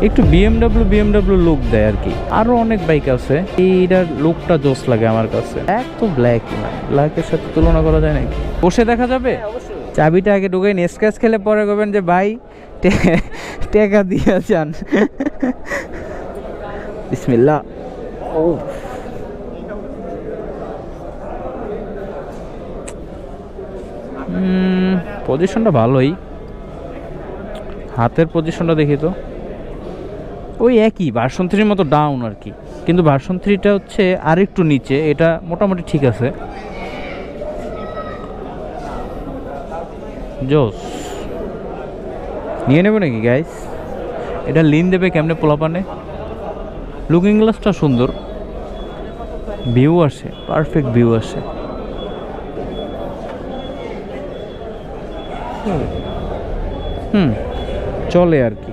একটু BMW look দেয় আর কি। আরো অনেক বাইক আছে, এইটার লুকটা জোস লাগে আমার কাছে। এক তো ব্ল্যাকের সাথে তুলনা করা যায় নাকি? বসে দেখা যাবে? চাবিটা আগে ঢুকে স্ক্র্যাচ খেলে পরে করবেন যে ভাই টাকা দিয়ে যান। বিসমিল্লাহ। ও পজিশনটা ভালোই, হাতের পজিশনটা দেখি তো ওই একই ভার্সন 3 মতো ডাউন আর কি, কিন্তু ভার্সন 3টা হচ্ছে আর একটু নিচে, এটা মোটামুটি ঠিক আছে। জোস নিয়ে নেবে নাকি গাইস? এটা লিন দেবে কেমনে পোলাপানে? লুকিং গ্লাসটা সুন্দর, ভিউ আসে, পারফেক্ট ভিউ আসে। চলে আর কি।